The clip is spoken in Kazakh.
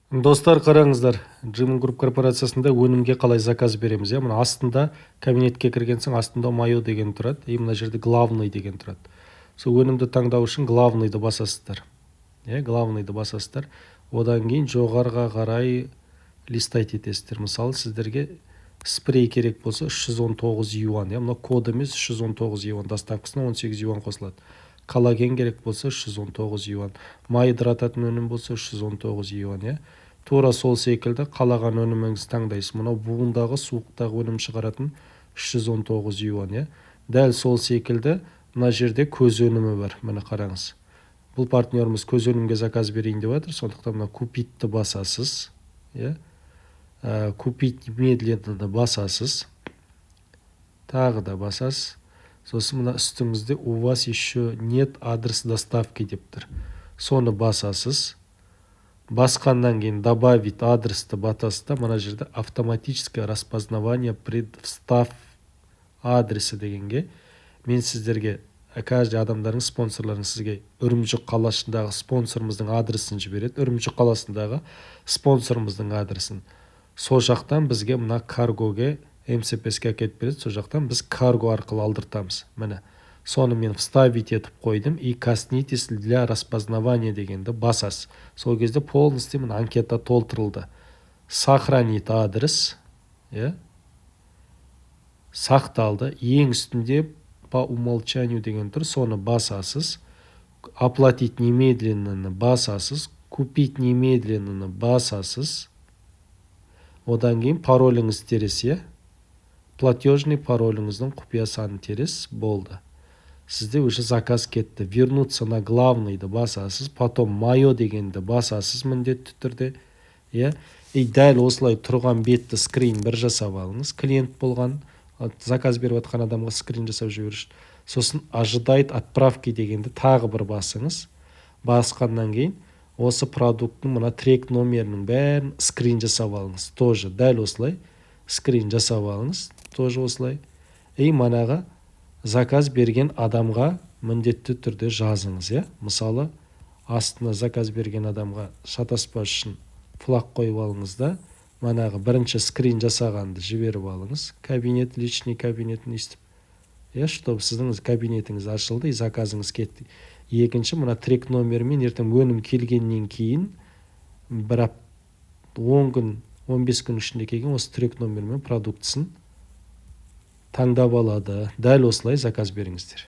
Достар, қараңыздар, Джимон Групп корпорациясында өнімге қалай заказ береміз. Мына астында кабинетке кірген соң астында майо деген тұрады, мына жерде главный деген тұрады. Сол өнімді таңдау үшін главныйды басасыздар. Главныйды басасыздар. Одан кейін жоғарыға қарай листайт етесіздер. Мысалы, сіздерге спрей керек болса 319 юан. Мына код емес 319 юан. Доставкасына 18 юан қосылады. Коллаген керек болса 319 юан. Май дрататын өнім болса 319 юан. Тура сол секілді қалаған өніміңізді таңдайсыз. Мынау буындағы суықтағы өнім шығаратын 319 юан. Дәл сол секілді мына жерде көз өнімі бар. Міне қараңыз. Бұл партнеріміз көз өнімге заказ берейін деп жатыр. Сондықтан мына купитті басасыз. Купить медленно басасыз. Тағы да басасыз. Сосын мына үстіңізде у вас еще нет адрес доставки деп тұр. Соны басасыз. Басқаннан кейін добавить адресті батасыз да, мына жерде автоматическое распознавание предвстав адресы дегенге, мен сіздерге каждый адамдардың спонсорларың сізге Үрімжі қаласындағы спонсорымыздың адресін жібереді. Үрімжі қаласындағы спонсорымыздың адресін. Сол жақтан бізге мына каргоге МСПСке әкеліп береді. Сол жақтан біз карго арқылы алдыртамыз. Міне соны мен вставить етіп қойдым. И коснитесь для распознавания дегенді басасыз. Сол кезде полностью мына анкета толтырылды. Сохранить адрес. Сақталды. Ең үстінде по умолчанию деген тұр. Соны басасыз. Оплатить немедленно басасыз. Купить немедленно басасыз. Одан кейін пароліңіз терес. Платежный пароліңіздің құпия санын терес. Болды. Сізде уже заказ кетті. Вернуться на главныйды басасыз. Потом майо дегенді басасыз міндетті түрде. И дәл осылай тұрған бетті скрин бір жасап алыңыз. Клиент болған, заказ беріп атқан адамға скрин жасап жіберіш. Сосын ожидает отправки дегенді тағы бір басыңыз. Басқаннан кейін осы продукттың мына трек номерінің бәрін скрин жасап алыңыз. Тоже дәл осылай скрин жасап алыңыз. Тоже осылай. И манаға заказ берген адамға міндетті түрде жазыңыз. Мысалы, астына заказ берген адамға шатаспас үшін флаг қойып алыңыз да, манағы бірінші скрин жасағанды жіберіп алыңыз. Кабинет, личный кабинетін естіп. Чтобы сіздің кабинетіңіз ашылды, заказыңыз кетті. Екінші, мына трек номерімен ертең өнім келгеннен кейін бір 10 күн, 15 күн ішінде келген осы трек номерімен продуктысын таңдап алады. Дәл осылай заказ беріңіздер.